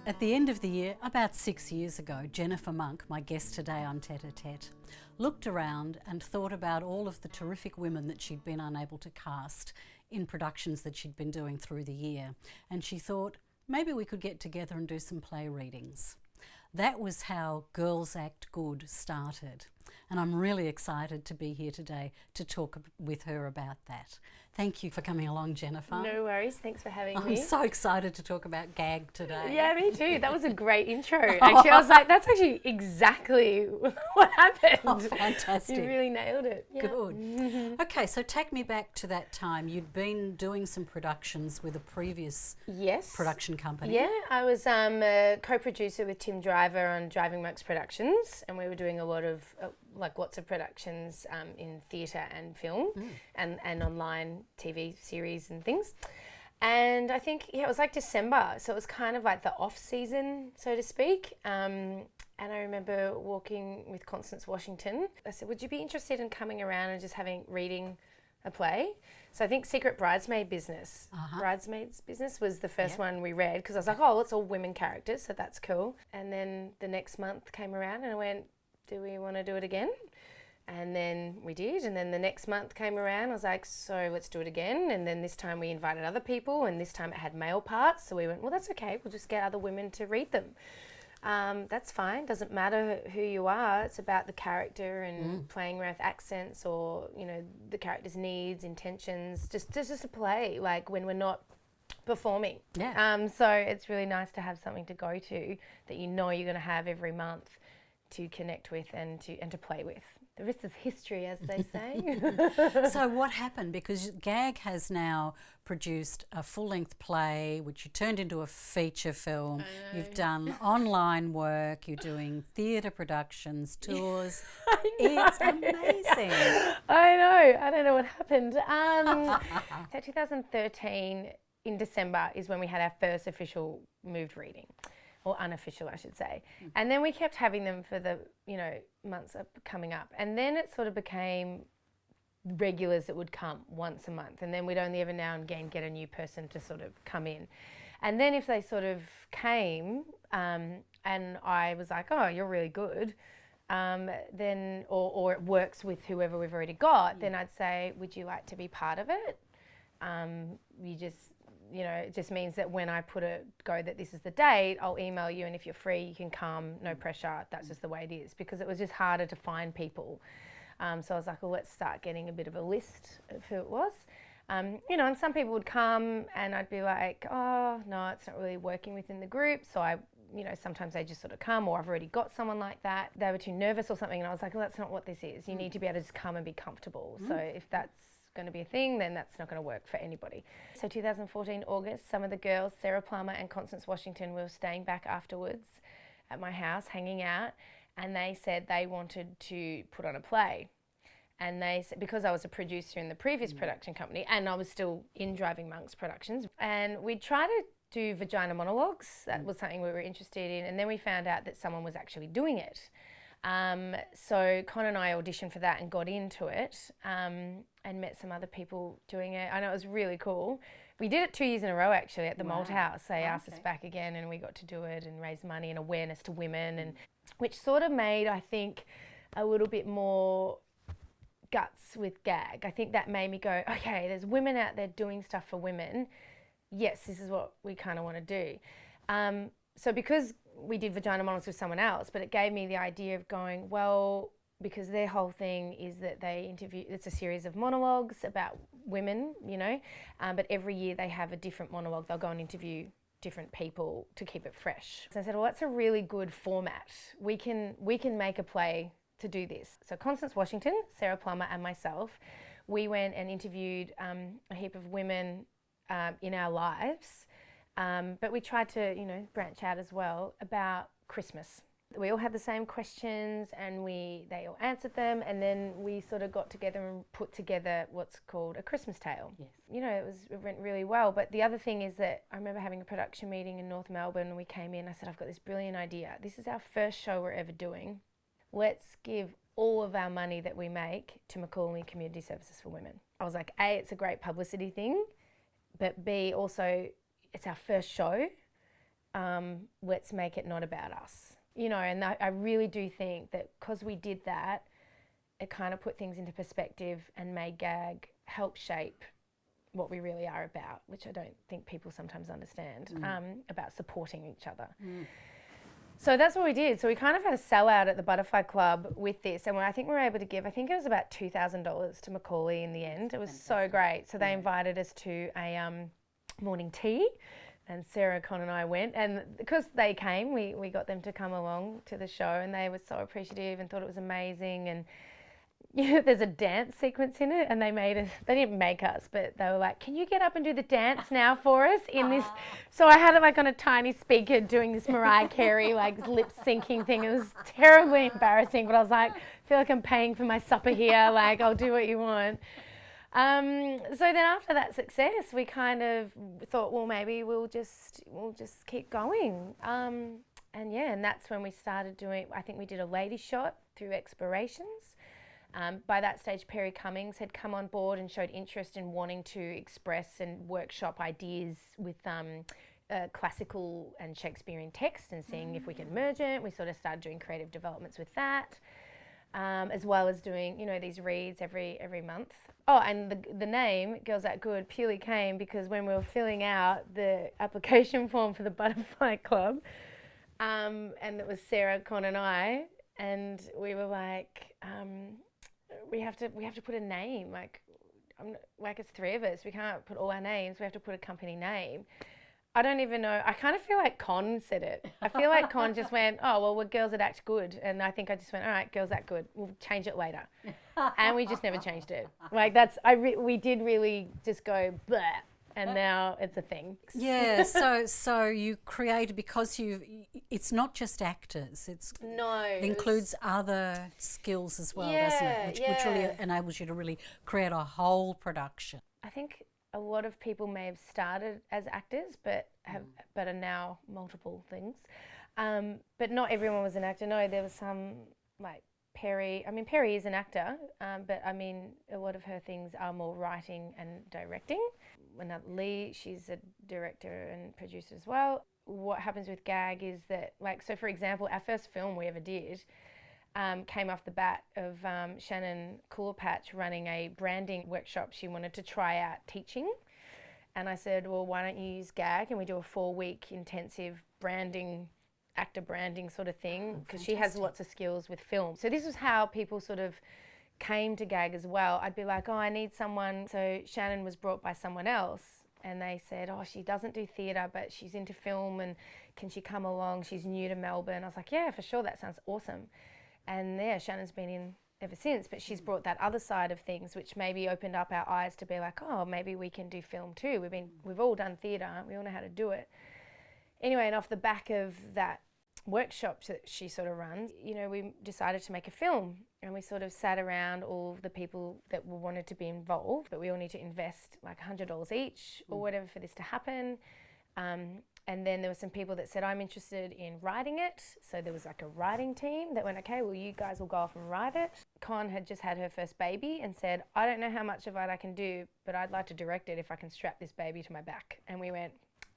At the end of the year, about 6 years ago, Jennifer Monk, my guest today on Tête-à-Tête, looked around and thought about all of the terrific women that she'd been unable to cast in productions that she'd been doing through the year. And she thought, maybe we could get together and do some play readings. That was how Girls Act Good started. And I'm really excited to be here today to talk with her about that. Thank you for coming along, Jennifer. No worries, thanks for having I'm me. so excited to talk about gag today. Yeah, me too. That was a great intro. Actually, I was like, that's actually exactly what happened. Oh, fantastic. You really nailed it. Yeah. Good. Okay, so take me back to that time. You'd been doing some productions with a previous production company. Yeah, I was a co-producer with Tim Driver on Driving Monks Productions, and we were doing a lot of lots of productions in theatre and film and online TV series and things. And I think, it was like December, so it was kind of like the off season, so to speak. And I remember walking with Constance Washington. I said, would you be interested in coming around and just reading a play? So I think Secret Bridesmaids Business was the first one we read, because I was like, oh, it's all women characters, so that's cool. And then the next month came around and I went, do we want to do it again? And then we did, and then the next month came around, I was like, so let's do it again. And then this time we invited other people, and this time it had male parts, so we went, well, that's okay, we'll just get other women to read them. That's fine, doesn't matter who you are, it's about the character and playing around with accents or, the character's needs, intentions, just a play, like when we're not performing. So it's really nice to have something to go to that you're going to have every month to connect with and to play with. The rest is history, as they say. So what happened? Because GAG has now produced a full-length play, which you turned into a feature film. You've done online work. You're doing theatre productions, tours. It's amazing. I know. I don't know what happened. So 2013, in December, is when we had our first official moved reading. Or unofficial, I should say. And then we kept having them for the, months coming up. And then it sort of became regulars that would come once a month. And then we'd only every now and again get a new person to sort of come in. And then if they sort of came and I was like, oh, you're really good, then, or it works with whoever we've already got, then I'd say, would you like to be part of it? It just means that when I go that this is the date, I'll email you, and if you're free, you can come, no pressure. That's just the way it is, because it was just harder to find people. So I was like, well, let's start getting a bit of a list of who it was. And some people would come and I'd be like, oh, no, it's not really working within the group. So sometimes they just sort of come, or I've already got someone like that. They were too nervous or something. And I was like, well, that's not what this is. You need to be able to just come and be comfortable. So if that's going to be a thing, then that's not going to work for anybody. So 2014 August, some of the girls, Sarah Plummer and Constance Washington, were staying back afterwards at my house hanging out, and they said they wanted to put on a play. And they said, because I was a producer in the previous production company and I was still in Driving Monks Productions, and we tried to do vagina monologues. That was something we were interested in, and then we found out that someone was actually doing it. So Con and I auditioned for that and got into it, and met some other people doing it. I know it was really cool. We did it 2 years in a row actually at the Malt House. They asked us back again, and we got to do it and raise money and awareness to women, and which sort of made, I think, a little bit more guts with GAG. I think that made me go, okay, there's women out there doing stuff for women. Yes, this is what we kind of want to do. So because we did vagina monologues with someone else, but it gave me the idea of going, well, because their whole thing is that they interview, it's a series of monologues about women, but every year they have a different monologue. They'll go and interview different people to keep it fresh. So I said, well, that's a really good format. We can make a play to do this. So Constance Washington, Sarah Plummer and myself, we went and interviewed a heap of women in our lives. But we tried to, branch out as well about Christmas. We all had the same questions, and they all answered them, and then we sort of got together and put together what's called a Christmas tale. Yes. It went really well. But the other thing is that I remember having a production meeting in North Melbourne, and we came in, I said, I've got this brilliant idea. This is our first show we're ever doing. Let's give all of our money that we make to Macquarie Community Services for Women. I was like, A, it's a great publicity thing, but B, also, it's our first show, let's make it not about us. You know, and I really do think that because we did that, it kind of put things into perspective and made gag help shape what we really are about, which I don't think people sometimes understand, about supporting each other. So that's what we did. So we kind of had a sellout at the Butterfly Club with this, and I think we were able to give, I think it was about $2,000 to Macaulay in the end. It was so great. So they invited us to a morning tea, and Sarah, Con and I went, and because they came, we got them to come along to the show, and they were so appreciative and thought it was amazing. And you know, there's a dance sequence in it, and they didn't make us, but they were like, can you get up and do the dance now for us in this? So I had it like on a tiny speaker doing this Mariah Carey like lip syncing thing. It was terribly embarrassing, but I was like, I feel like I'm paying for my supper here, like I'll do what you want. So then after that success, we kind of thought, well, maybe we'll just keep going. And that's when we started doing, I think we did a lady shot through Explorations. By that stage, Perry Cummings had come on board and showed interest in wanting to express and workshop ideas with classical and Shakespearean text and seeing if we could merge it. We sort of started doing creative developments with that, as well as doing, you know, these reads every month. Oh, and the name Girls That Good purely came because when we were filling out the application form for the Butterfly Club, and it was Sarah, Con and I, and we were like, we have to put a name, like it's three of us, we can't put all our names, we have to put a company name. I don't even know, I kind of feel like Con said it. I feel like Con just went, oh, well, we're Girls That Act Good. And I think I just went, all right, Girls That Good, we'll change it later. And we just never changed it. Like we did really just go, bleh. And now it's a thing. Yeah, so you created, because it's not just actors, it includes other skills as well, doesn't it? Which really enables you to really create a whole production. I think a lot of people may have started as actors but are now multiple things. But not everyone was an actor. No, there was some, like Perry. I mean, Perry is an actor, but I mean, a lot of her things are more writing and directing. Lee, she's a director and producer as well. What happens with gag is that, like, so for example, our first film we ever did came off the bat of Shannon Coolpatch running a branding workshop. She wanted to try out teaching. And I said, well, why don't you use gag and we do a 4-week intensive actor branding sort of thing, because she has lots of skills with film. So this was how people sort of came to gag as well. I'd be like, oh, I need someone. So Shannon was brought by someone else and they said, oh, she doesn't do theatre, but she's into film and can she come along? She's new to Melbourne. I was like, yeah, for sure, that sounds awesome. And yeah, Shannon's been in ever since, but she's brought that other side of things, which maybe opened up our eyes to be like, oh, maybe we can do film too. We've all done theatre, we all know how to do it. Anyway, and off the back of that workshop that she sort of runs, you know, we decided to make a film, and we sort of sat around all of the people that wanted to be involved, but we all need to invest like $100 each or whatever for this to happen. And then there were some people that said, I'm interested in writing it. So there was like a writing team that went, okay, well, you guys will go off and write it. Con had just had her first baby and said, I don't know how much of it I can do, but I'd like to direct it if I can strap this baby to my back. And we went,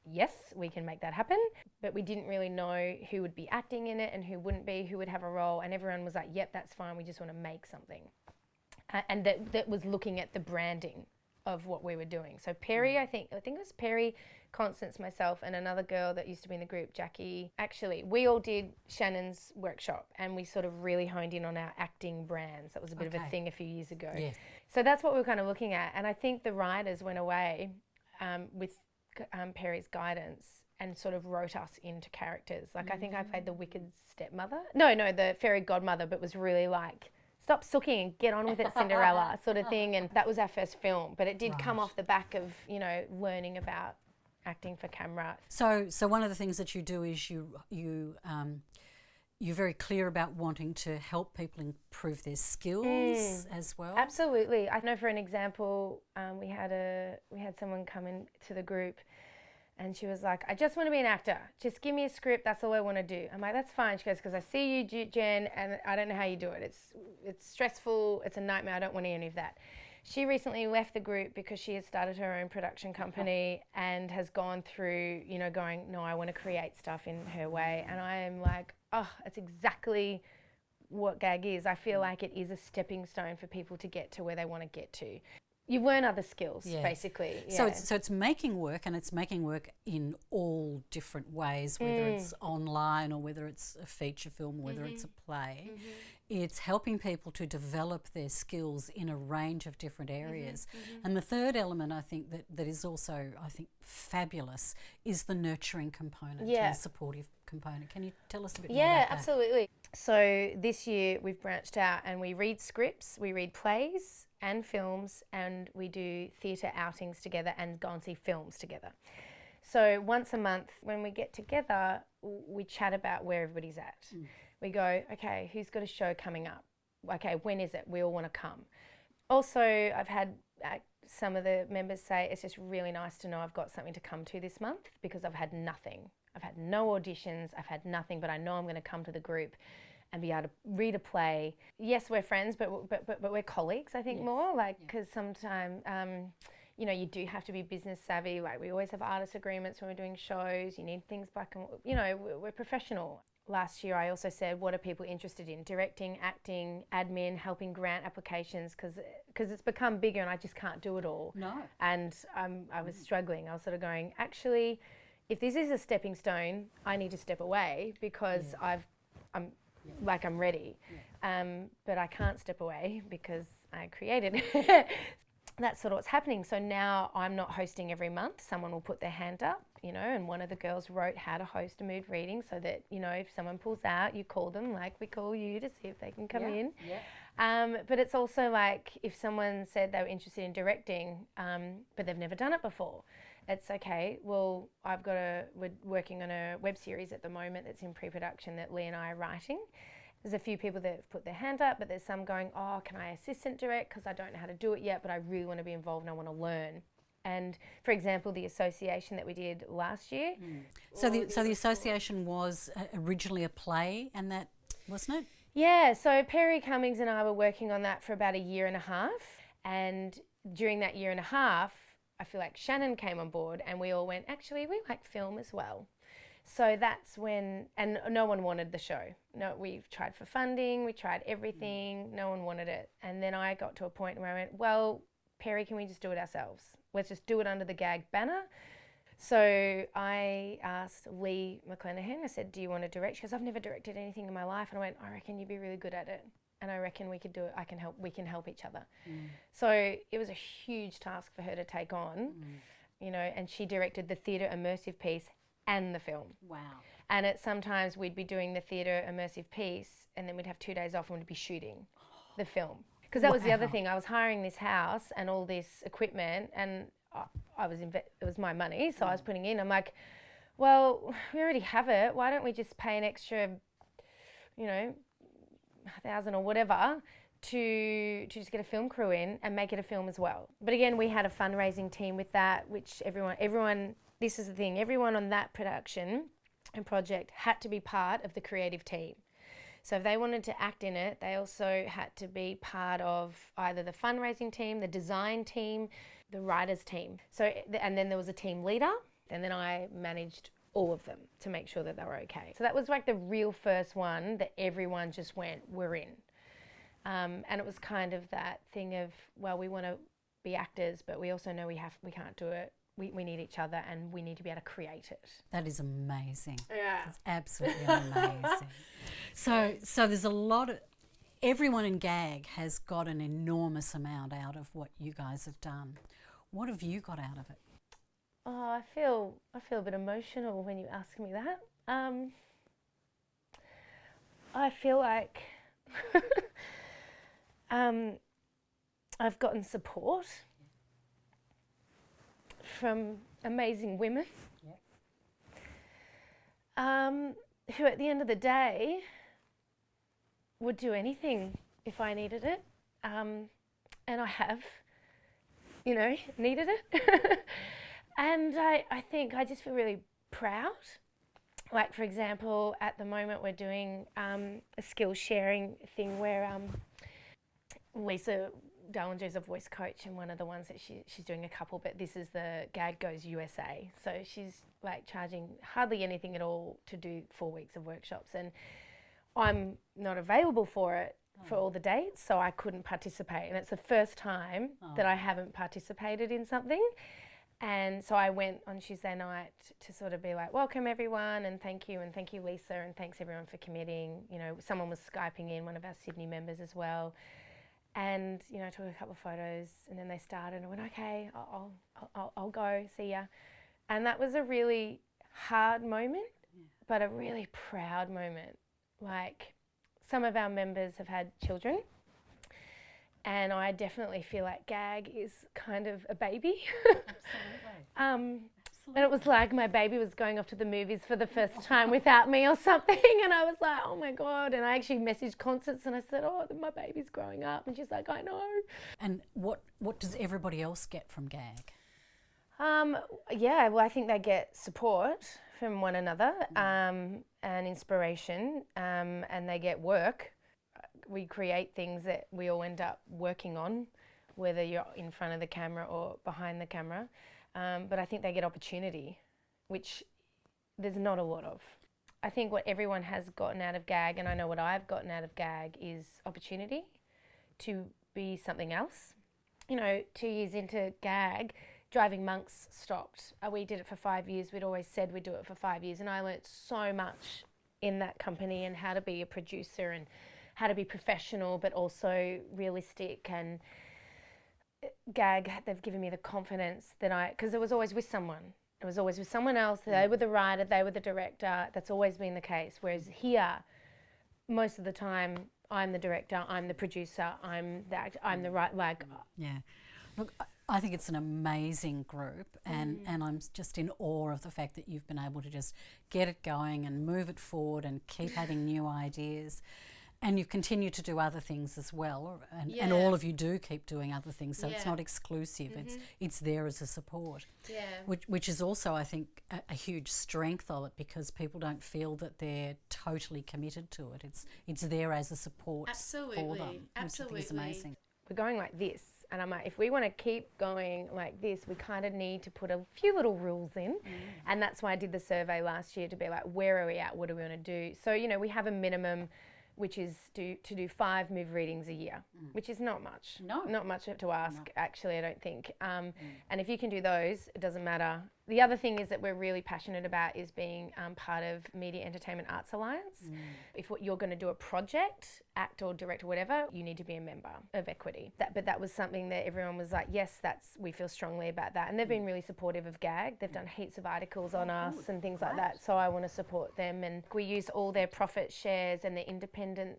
yes, we can make that happen. But we didn't really know who would be acting in it and who wouldn't be, who would have a role. And everyone was like, yep, that's fine. We just want to make something. And that was looking at the branding of what we were doing. So Perry, I think it was Perry, Constance, myself, and another girl that used to be in the group, Jackie. Actually, we all did Shannon's workshop and we sort of really honed in on our acting brands. That was a bit of a thing a few years ago. Yes. So that's what we were kind of looking at. And I think the writers went away with Perry's guidance and sort of wrote us into characters. Like I think I played the wicked stepmother. No, the fairy godmother, but was really like, stop sooking and get on with it, Cinderella, sort of thing. And that was our first film, but it did come off the back of, you know, learning about acting for camera. So one of the things that you do is you're very clear about wanting to help people improve their skills as well. Absolutely. I know, for an example, we had someone come into the group and she was like, I just want to be an actor. Just give me a script. That's all I want to do. I'm like, that's fine. She goes, because I see you, Jen, and I don't know how you do it. It's stressful. It's a nightmare. I don't want any of that. She recently left the group because she has started her own production company and has gone through, you know, going, no, I want to create stuff in her way. And I am like, oh, it's exactly what gag is. I feel like it is a stepping stone for people to get to where they want to get to. You learn other skills, basically. Yeah. So it's making work, and it's making work in all different ways, whether it's online or whether it's a feature film or whether it's a play. It's helping people to develop their skills in a range of different areas. And the third element, I think, that is also, I think, fabulous is the nurturing component and the supportive component. Can you tell us a bit more about that? Yeah, absolutely. So this year we've branched out and we read scripts, we read plays and films, and we do theatre outings together and go and see films together. So once a month when we get together, we chat about where everybody's at. We go, okay, who's got a show coming up? Okay, when is it? We all want to come. Also, I've had some of the members say, it's just really nice to know I've got something to come to this month because I've had nothing. I've had no auditions, I've had nothing, but I know I'm going to come to the group and be able to read a play. Yes, we're friends, but we're colleagues, I think, more. Like, because sometimes, you know, you do have to be business savvy. Like, we always have artist agreements when we're doing shows. You need things black and, you know, we're professional. Last year, I also said, what are people interested in? Directing, acting, admin, helping grant applications, because it's become bigger and I just can't do it all. No. And I was struggling. I was sort of going, actually, if this is a stepping stone, I need to step away because I'm ready. But I can't step away because I created it. That's sort of what's happening. So now I'm not hosting every month. Someone will put their hand up, you know, and one of the girls wrote how to host a mood reading so that, you know, if someone pulls out, you call them like we call you to see if they can come in. But it's also like if someone said they were interested in directing, but they've never done it before. It's okay, well, we're working on a web series at the moment that's in pre-production that Lee and I are writing. There's a few people that have put their hand up, but there's some going, oh, can I assistant direct? Because I don't know how to do it yet, but I really want to be involved and I want to learn. And for example, the association that we did last year. So the association was originally a play, and that, wasn't it? Yeah, so Perry Cummings and I were working on that for about 1.5 years. And during that 1.5 years, I feel like Shannon came on board and we all went, actually, we like film as well. So that's when, and no one wanted the show. No, we've tried for funding, we tried everything, no one wanted it. And then I got to a point where I went, well, Perry, can we just do it ourselves? Let's just do it under the gag banner. So I asked Lee McClenaghan, I said, do you want to direct? She goes, I've never directed anything in my life. And I went, I reckon you'd be really good at it. And I reckon we could do it, we can help each other. So it was a huge task for her to take on, you know, and she directed the theatre immersive piece and the film. Wow. And sometimes we'd be doing the theatre immersive piece and then we'd have 2 days off and we'd be shooting the film. Because that was the other thing, I was hiring this house and all this equipment and it was my money, so I was putting in, I'm like, well, we already have it, why don't we just pay an extra, you know, 1,000 or whatever to just get a film crew in and make it a film as well. But again, we had a fundraising team with that, which everyone, this is the thing, everyone on that production and project had to be part of the creative team. So if they wanted to act in it, they also had to be part of either the fundraising team, the design team, the writers team. So, and then there was a team leader, and then I managed all of them to make sure that they were okay. So that was like the real first one that everyone just went, we're in. And it was kind of that thing of, well, we want to be actors, but we also know we can't do it. We need each other and we need to be able to create it. That is amazing. Yeah. That's absolutely amazing. So there's a lot of, everyone in GAG has got an enormous amount out of what you guys have done. What have you got out of it? Oh, I feel a bit emotional when you ask me that. I feel like I've gotten support from amazing women who at the end of the day would do anything if I needed it. And I have, you know, needed it. And I think I just feel really proud. Like, for example, at the moment we're doing a skill sharing thing where Lisa Dallinger's a voice coach, and one of the ones that she's doing a couple, but this is the Gag Goes USA. So she's like charging hardly anything at all to do 4 weeks of workshops, and I'm not available for it for all the dates, so I couldn't participate. And it's the first time that I haven't participated in something. And so I went on Tuesday night to sort of be like, welcome everyone, and thank you Lisa, and thanks everyone for committing. You know, someone was Skyping in, one of our Sydney members as well. And, you know, I took a couple of photos, and then they started, and I went, okay, I'll go, see ya. And that was a really hard moment, but a really proud moment. Like, some of our members have had children, and I definitely feel like Gag is kind of a baby. Absolutely. And it was like my baby was going off to the movies for the first time without me or something, and I was like, oh my God. And I actually messaged Constance and I said, oh, my baby's growing up, and she's like, I know. And what does everybody else get from Gag? Yeah, well, I think they get support from one another, and inspiration, and they get work. We create things that we all end up working on, whether you're in front of the camera or behind the camera. But I think they get opportunity, which there's not a lot of. I think what everyone has gotten out of Gag, and I know what I've gotten out of Gag, is opportunity to be something else. You know, 2 years into Gag, Driving Monks stopped. We did it for 5 years. We'd always said we'd do it for 5 years, and I learnt so much in that company, and how to be a producer, and how to be professional but also realistic. And Gag, they've given me the confidence that because it was always with someone. It was always with someone else. They were the writer, they were the director. That's always been the case. Whereas here, most of the time, I'm the director, I'm the producer, I'm the actor, I'm the right, like. Yeah. Look, I think it's an amazing group, and I'm just in awe of the fact that you've been able to just get it going and move it forward and keep having new ideas. And you continue to do other things as well, and all of you do keep doing other things, so it's not exclusive, it's there as a support. Yeah. Which is also, I think, a huge strength of it, because people don't feel that they're totally committed to it. It's there as a support for them, which I think is amazing. We're going like this, and I'm like, if we want to keep going like this, we kind of need to put a few little rules in, and that's why I did the survey last year to be like, where are we at, what do we want to do? So, you know, we have a minimum, which is to do 5 move readings a year, which is not much. No. Not much to ask, actually, I don't think. And if you can do those, it doesn't matter. The other thing is that we're really passionate about is being part of Media Entertainment Arts Alliance. If you're going to do a project, act or direct or whatever, you need to be a member of Equity. But that was something that everyone was like, yes, we feel strongly about that. And they've been really supportive of Gag. They've done heaps of articles on us and things like that. So I want to support them. And we use all their profit shares and their independent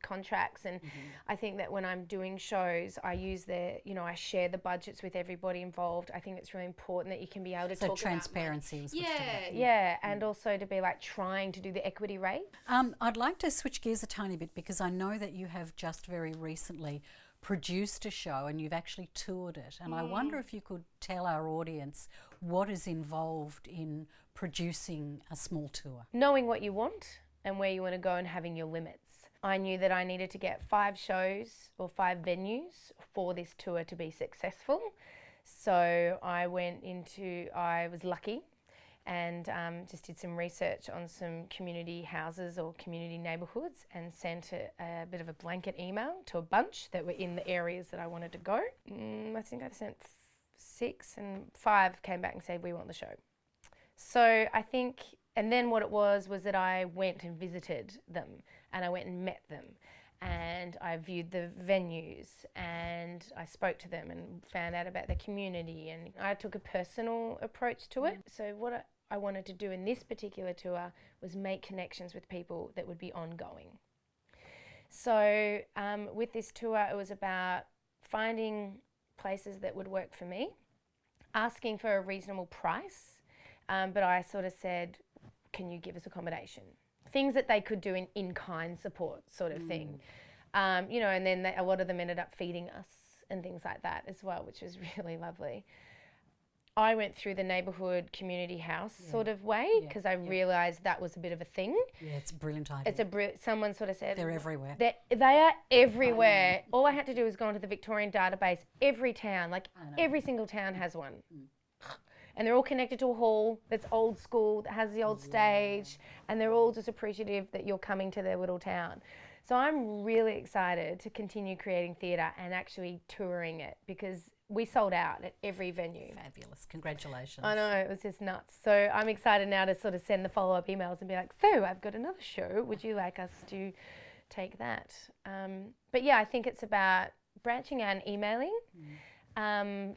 contracts. And I think that when I'm doing shows, I use I share the budgets with everybody involved. I think it's really important that you can be able to talk transparency about money. And also to be like trying to do the equity rate. I'd like to switch gears a tiny bit, because I know that you have just very recently produced a show and you've actually toured it, and I wonder if you could tell our audience what is involved in producing a small tour. Knowing what you want and where you want to go, and having your limits. I knew that I needed to get 5 shows or 5 venues for this tour to be successful. So I was lucky and just did some research on some community houses or community neighbourhoods, and sent a bit of a blanket email to a bunch that were in the areas that I wanted to go. I think I sent 6, and 5 came back and said, we want the show. So I think, and then what it was that I went and visited them, and I went and met them, and I viewed the venues, and I spoke to them and found out about the community, and I took a personal approach to it. So what I wanted to do in this particular tour was make connections with people that would be ongoing. So with this tour, it was about finding places that would work for me, asking for a reasonable price, but I sort of said, can you give us accommodation? Things that they could do in kind support sort of thing. And then a lot of them ended up feeding us and things like that as well, which was really lovely. I went through the neighbourhood community house sort of way because I realised that was a bit of a thing. Yeah, it's a brilliant idea. Someone sort of said they're everywhere. They are everywhere. All I had to do was go onto the Victorian database. Every town, like every single town has one. And they're all connected to a hall that's old school, that has the old stage, and they're all just appreciative that you're coming to their little town. So I'm really excited to continue creating theatre and actually touring it, because we sold out at every venue. Fabulous. Congratulations. I know, it was just nuts. So I'm excited now to sort of send the follow-up emails and be like, so I've got another show. Would you like us to take that? But yeah, I think it's about branching out and emailing,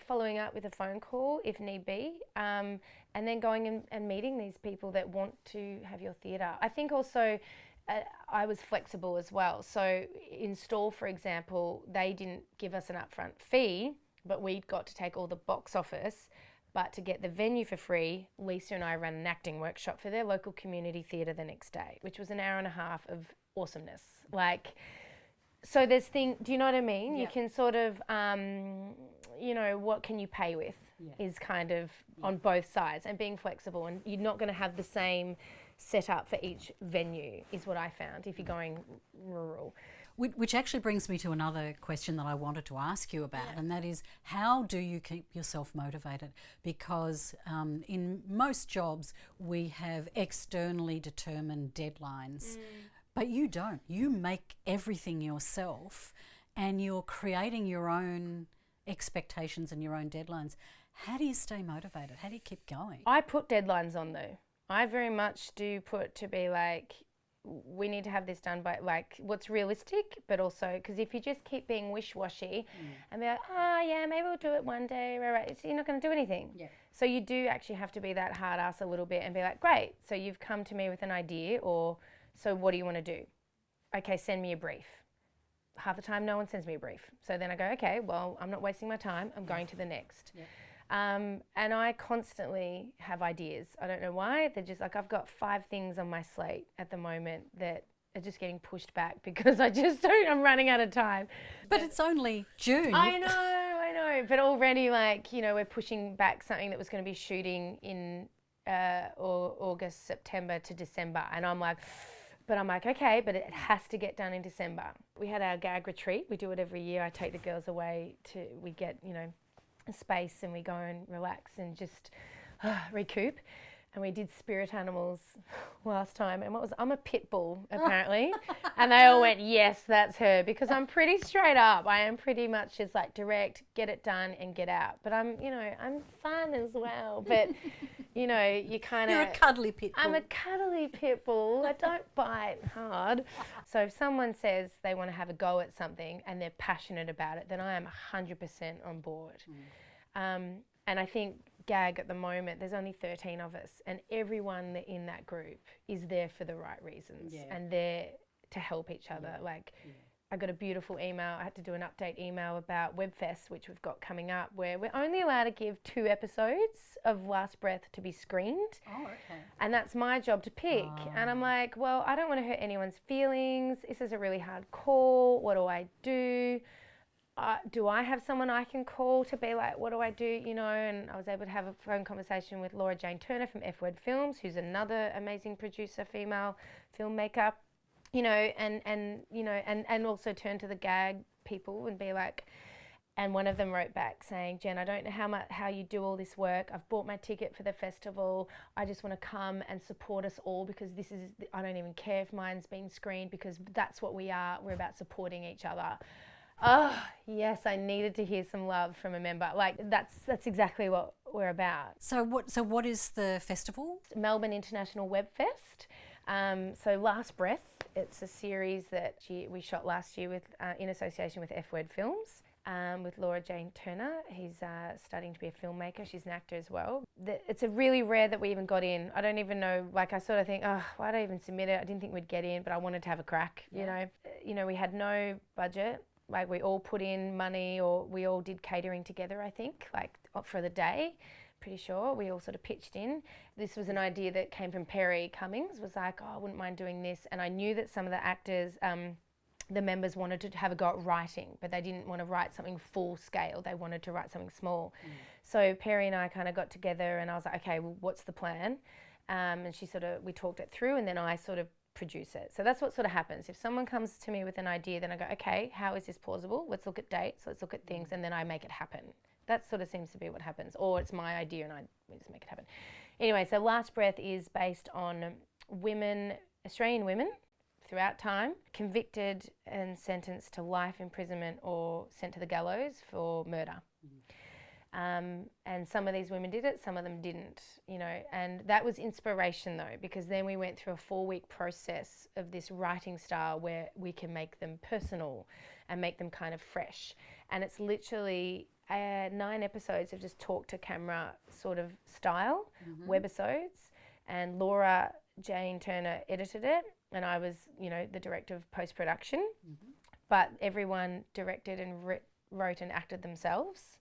following up with a phone call if need be, and then going and meeting these people that want to have your theatre. I think also I was flexible as well. So in Stall, for example, they didn't give us an upfront fee, but we got to take all the box office. But to get the venue for free, Lisa and I ran an acting workshop for their local community theatre the next day, which was an hour and a half of awesomeness. Like, so there's do you know what I mean? You can sort of, what can you pay with is kind of on both sides, and being flexible, and you're not going to have the same setup for each venue is what I found if you're going rural. Which actually brings me to another question that I wanted to ask you about, and that is, how do you keep yourself motivated? Because in most jobs we have externally determined deadlines, but you don't. You make everything yourself, and you're creating your own expectations and your own deadlines. How do you stay motivated? How do you keep going? I put deadlines on though. I very much do put to be like, we need to have this done by like what's realistic, but also because if you just keep being wish-washy and be like, oh yeah, maybe we'll do it one day, right, so you're not going to do anything. So you do actually have to be that hard ass a little bit and be like, great, so you've come to me with an idea, or so what do you want to do? Okay, send me a brief. Half the time no one sends me a brief, so then I go, okay, well, I'm not wasting my time, I'm going to the next. And I constantly have ideas. I don't know why. They're just like, I've got 5 things on my slate at the moment that are just getting pushed back because I'm running out of time. But it's only June. I know. But already, like, we're pushing back something that was going to be shooting in August, September to December. And I'm like, okay, but it has to get done in December. We had our gag retreat. We do it every year. I take the girls away we get, a space, and we go and relax and just recoup. And we did spirit animals last time. And I'm a pit bull, apparently. And they all went, yes, that's her. Because I'm pretty straight up. I am pretty much just like direct, get it done and get out. But I'm fun as well. But, you kind of... You're a cuddly pit bull. I'm a cuddly pit bull. I don't bite hard. So if someone says they want to have a go at something and they're passionate about it, then I am 100% on board. And I think gag at the moment, there's only 13 of us, and everyone in that group is there for the right reasons and there to help each other. I got a beautiful email. I had to do an update email about Webfest, which we've got coming up, where we're only allowed to give 2 episodes of Last Breath to be screened. Oh, okay. And that's my job to pick. And I'm like, well, I don't want to hurt anyone's feelings. This is a really hard call. What do I do? Do I have someone I can call to be like, what do I do? And I was able to have a phone conversation with Laura Jane Turner from F Word Films, who's another amazing producer, female filmmaker, and also turn to the gag people and be like, and one of them wrote back saying, Jen, I don't know how you do all this work. I've bought my ticket for the festival. I just want to come and support us all, because I don't even care if mine's being screened, because that's what we are. We're about supporting each other. Oh, yes, I needed to hear some love from a member. Like, that's exactly what we're about. So what is the festival? Melbourne International Web Fest. So Last Breath, it's a series that we shot last year in association with F Word Films, with Laura Jane Turner. He's studying to be a filmmaker. She's an actor as well. It's a really rare that we even got in. I don't even know, like, I sort of think, why did I even submit it? I didn't think we'd get in, but I wanted to have a crack, you know. We had no budget. Like, we all put in money, or we all did catering together, I think, like for the day, pretty sure. We all sort of pitched in. This was an idea that came from Perry Cummings, was like, I wouldn't mind doing this. And I knew that some of the actors the members wanted to have a go at writing, but they didn't want to write something full scale. They wanted to write something small. So Perry and I kind of got together and I was like, okay, well, what's the plan? And we talked it through, and then I sort of produce it. So that's what sort of happens. If someone comes to me with an idea, then I go, okay, how is this plausible? Let's look at dates, let's look at things, and then I make it happen. That sort of seems to be what happens. Or it's my idea and we just make it happen. Anyway, so Last Breath is based on women, Australian women, throughout time, convicted and sentenced to life imprisonment or sent to the gallows for murder. And some of these women did it, some of them didn't, you know, and that was inspiration though, because then we went through a 4-week process of this writing style where we can make them personal and make them kind of fresh. And it's literally 9 episodes of just talk to camera sort of style, webisodes, and Laura Jane Turner edited it, and I was, you know, the director of post-production, but everyone directed and wrote and acted themselves,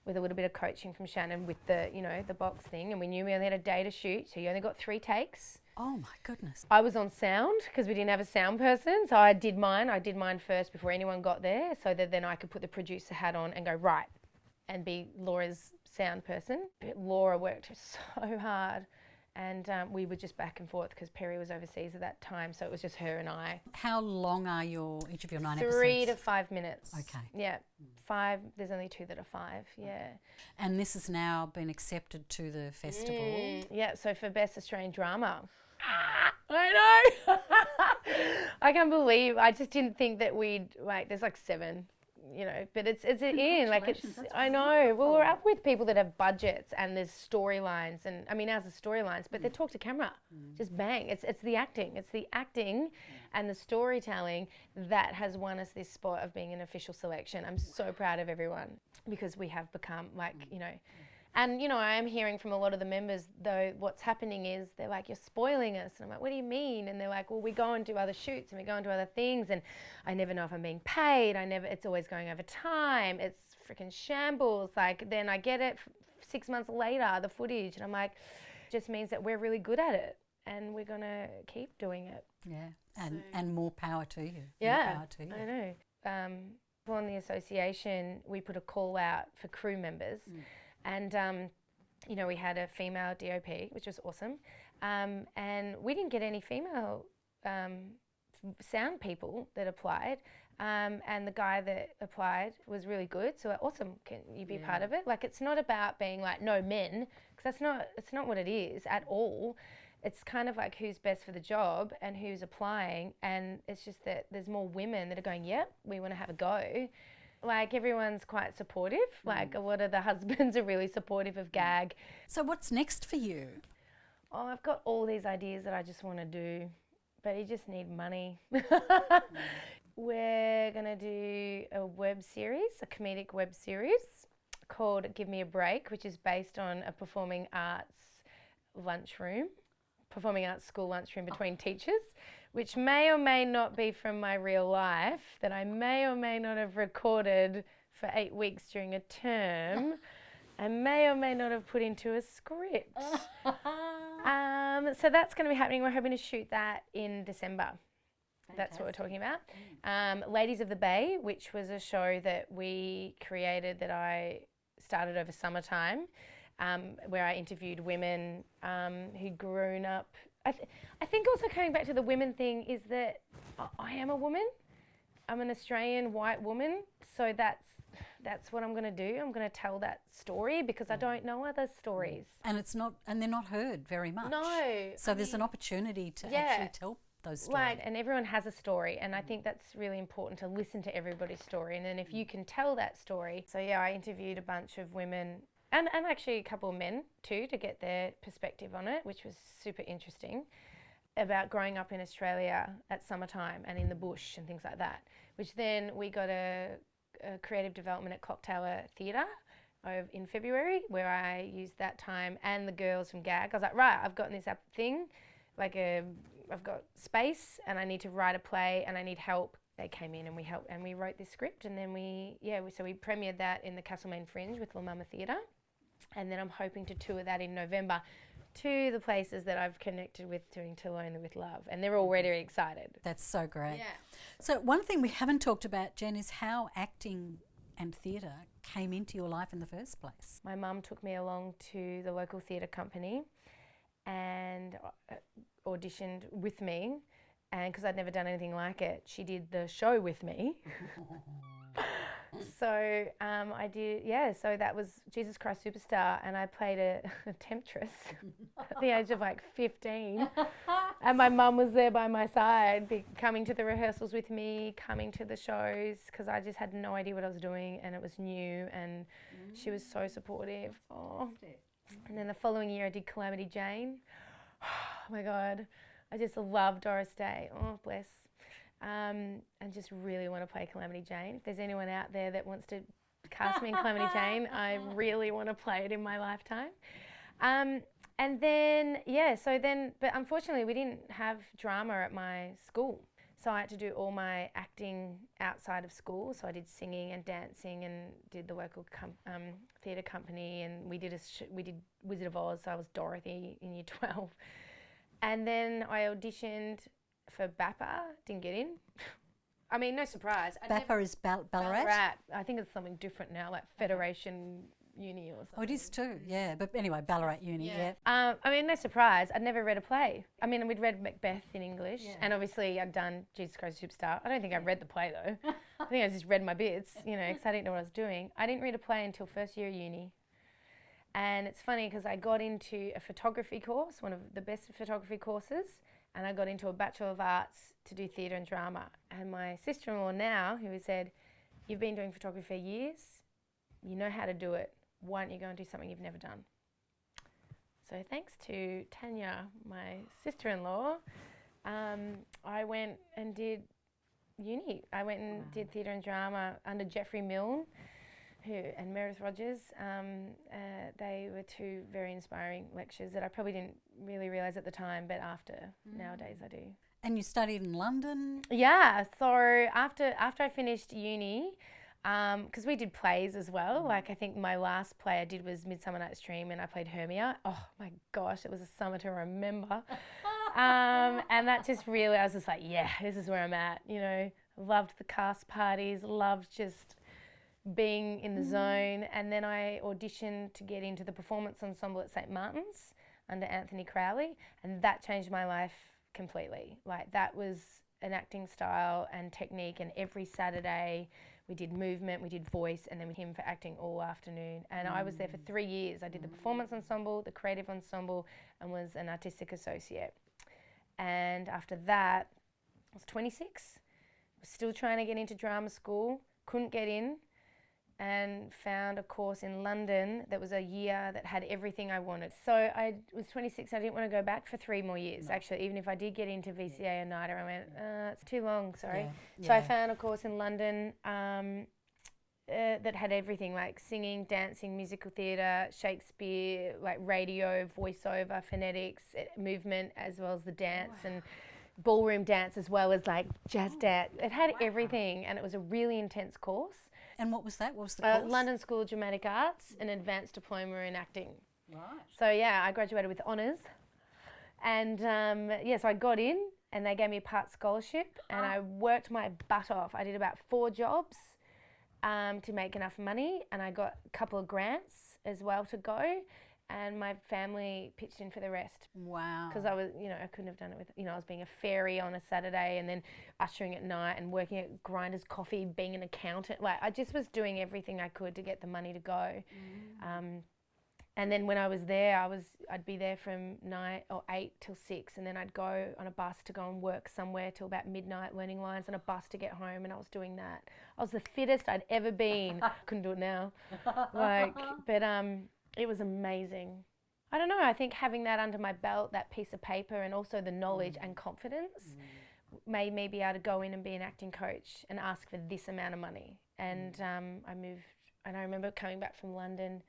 with a little bit of coaching from Shannon with the, you know, the box thing. And we knew we only had a day to shoot, so you only got 3 takes. Oh my goodness. I was on sound because we didn't have a sound person, so I did mine first before anyone got there, so that then I could put the producer hat on and go, right, and be Laura's sound person. But Laura worked so hard, and we were just back and forth because Perry was overseas at that time, so it was just her and I. How long are each of your 9 episodes? 3 to 5 minutes. Okay. Yeah, 5. There's only 2 that are 5. Yeah. And this has now been accepted to the festival. Yeah. So for Best Australian Drama. I know. I can't believe. I just didn't think that we'd there's like 7. You know, but it's in, like, it's, I know, well, we're up with people that have budgets and there's storylines, and I mean, ours are storylines, but they talk to camera, just bang. It's the acting and the storytelling that has won us this spot of being an official selection. I'm so proud of everyone because we have become you know, and, you know, I am hearing from a lot of the members, though, what's happening is they're like, you're spoiling us. And I'm like, what do you mean? And they're like, well, we go and do other shoots and we go and do other things. And I never know if I'm being paid. It's always going over time. It's freaking shambles. Like, then I get it 6 months later, the footage. And I'm like, it just means that we're really good at it. And we're going to keep doing it. Yeah. And more power to you. Yeah. More power to you. I know. On the association, we put a call out for crew members. And, you know, we had a female DOP, which was awesome. And we didn't get any female sound people that applied. And the guy that applied was really good. So awesome, can you be part of it? Like, it's not about being like, no men, because it's not what it is at all. It's kind of like who's best for the job and who's applying. And it's just that there's more women that are going, yep, we want to have a go. Like, everyone's quite supportive. Like, a lot of the husbands are really supportive of gag. So what's next for you? Oh, I've got all these ideas that I just want to do, but you just need money. We're going to do a web series, a comedic web series called Give Me a Break, which is based on a performing arts school lunchroom between teachers, which may or may not be from my real life, that I may or may not have recorded for 8 weeks during a term. I may or may not have put into a script. So that's going to be happening. We're hoping to shoot that in December. Fantastic. That's what we're talking about. Ladies of the Bay, which was a show that we created that I started over summertime, where I interviewed women who'd grown up. I think also coming back to the women thing is that I am a woman. I'm an Australian white woman, so that's what I'm going to do. I'm going to tell that story because I don't know other stories. And they're not heard very much. No. So there's an opportunity to actually tell those stories. Right, and everyone has a story, and I think that's really important to listen to everybody's story. And then if you can tell that story. So yeah, I interviewed a bunch of women and actually a couple of men too to get their perspective on it, which was super interesting, about growing up in Australia at summertime and in the bush and things like that, which then we got a creative development at Cocktail Theatre in February, where I used that time and the girls from GAG. I was like, right, I've gotten this thing, I've got space and I need to write a play and I need help. They came in and we helped and we wrote this script, and then we premiered that in the Castlemaine Fringe with La Mama Theatre. And then I'm hoping to tour that in November to the places that I've connected with doing To Lonely with Love. And they're already excited. That's so great. Yeah. So one thing we haven't talked about, Jen, is how acting and theatre came into your life in the first place. My mum took me along to the local theatre company and auditioned with me. And because I'd never done anything like it, she did the show with me. So I did, so that was Jesus Christ Superstar, and I played a temptress at the age of like 15. And my mum was there by my side, coming to the rehearsals with me, coming to the shows, because I just had no idea what I was doing and it was new, and she was so supportive. Oh. And then the following year I did Calamity Jane. Oh my God, I just love Doris Day. Oh, bless. And just really want to play Calamity Jane. If there's anyone out there that wants to cast me in Calamity Jane, I really want to play it in my lifetime. And then, but unfortunately we didn't have drama at my school. So I had to do all my acting outside of school. So I did singing and dancing and did the local theatre company, and we did Wizard of Oz, so I was Dorothy in year 12. And then I auditioned for BAPA, didn't get in. I mean, no surprise. BAPA is Ballarat? Ballarat. I think it's something different now, like Federation Uni or something. Oh, it is too, yeah. But anyway, Ballarat Uni, yeah. I mean, no surprise. I'd never read a play. I mean, we'd read Macbeth in English, and obviously I'd done Jesus Christ Superstar. I don't think I read the play though. I think I just read my bits, because I didn't know what I was doing. I didn't read a play until first year of uni. And it's funny because I got into a photography course, one of the best photography courses, and I got into a Bachelor of Arts to do theatre and drama. And my sister-in-law now, who said, "You've been doing photography for years, you know how to do it. Why don't you go and do something you've never done?" So thanks to Tanya, my sister-in-law, I went and did uni. I went and did theatre and drama under Jeffrey Milne and Meredith Rogers. They were two very inspiring lectures that I probably didn't really realise at the time, but nowadays I do. And you studied in London? Yeah, so after I finished uni, because we did plays as well. Like I think my last play I did was Midsummer Night's Dream, and I played Hermia. Oh my gosh, it was a summer to remember. And that just really, I was just like, yeah, this is where I'm at. Loved the cast parties, loved just being in the zone. And then I auditioned to get into the performance ensemble at St. Martin's under Anthony Crowley, and that changed my life completely. Like that was an acting style and technique, and every Saturday we did movement, we did voice, and then with him for acting all afternoon. And I was there for 3 years. I did the performance ensemble, the creative ensemble, and was an artistic associate. And after that, I was 26, was still trying to get into drama school, couldn't get in, and found a course in London that was a year that had everything I wanted. So I was 26, I didn't want to go back for 3 more years, actually. Even if I did get into VCA and NIDA, I went, it's too long, sorry. So I found a course in London that had everything, like singing, dancing, musical theatre, Shakespeare, like radio, voiceover, phonetics, movement, as well as the dance and ballroom dance, as well as like jazz dance. It had everything, and it was a really intense course. And what was that? What was the course? London School of Dramatic Arts, an advanced diploma in acting. Right. So yeah, I graduated with honours. And so I got in, and they gave me a part scholarship, and I worked my butt off. I did about 4 jobs to make enough money, and I got a couple of grants as well to go. And my family pitched in for the rest. Wow. Because I was, I couldn't have done it with, I was being a fairy on a Saturday, and then ushering at night, and working at Grinders Coffee, being an accountant. Like I just was doing everything I could to get the money to go. And then when I was there, I'd be there from 8 till 6, and then I'd go on a bus to go and work somewhere till about midnight, learning lines, and a bus to get home, and I was doing that. I was the fittest I'd ever been. Couldn't do it now. It was amazing. I don't know, I think having that under my belt, that piece of paper, and also the knowledge and confidence made me be able to go in and be an acting coach and ask for this amount of money. And I moved, and I remember coming back from London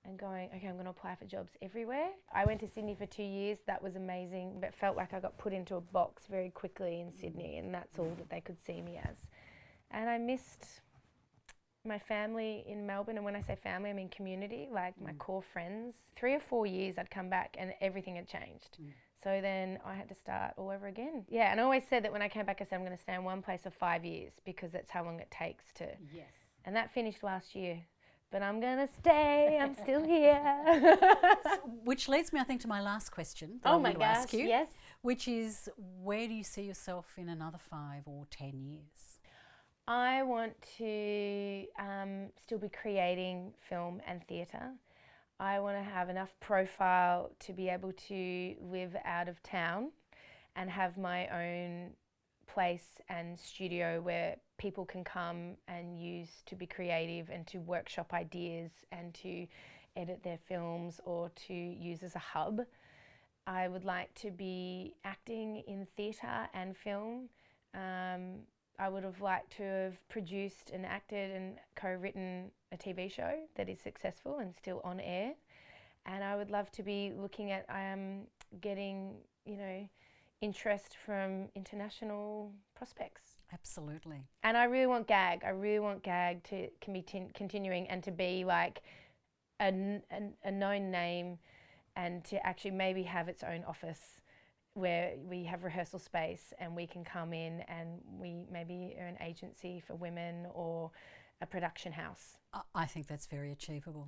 and going, okay, I'm going to apply for jobs everywhere. I went to Sydney for 2 years. That was amazing, but felt like I got put into a box very quickly in Sydney, and that's all that they could see me as. And I missed my family in Melbourne, and when I say family, I mean community, like my core friends. 3 or 4 years I'd come back and everything had changed. So then I had to start all over again. Yeah, and I always said that when I came back, I said I'm going to stay in one place for 5 years because that's how long it takes to. Yes. And that finished last year. But I'm going to stay. I'm still here. Which leads me, I think, to my last question that Oh I my want to gosh, ask you. yes. Which is, where do you see yourself in another 5 or 10 years? I want to still be creating film and theatre. I want to have enough profile to be able to live out of town and have my own place and studio where people can come and use to be creative and to workshop ideas and to edit their films or to use as a hub. I would like to be acting in theatre and film. I would have liked to have produced and acted and co-written a TV show that is successful and still on air. And I would love to be looking at getting, interest from international prospects. Absolutely. And I really want GAG. I really want GAG to be continuing and to be like a known name, and to actually maybe have its own office where we have rehearsal space and we can come in and we maybe are an agency for women or a production house. I think that's very achievable.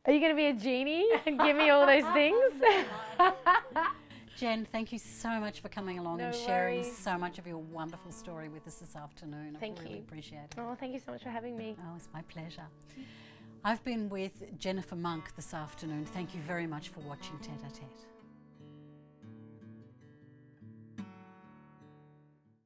Are you going to be a genie and give me all those things? Jen, thank you so much for coming along and sharing so much of your wonderful story with us this afternoon. I really appreciate it. Oh, thank you so much for having me. Oh, it's my pleasure. I've been with Jennifer Monk this afternoon. Thank you very much for watching Tête-à-Tête.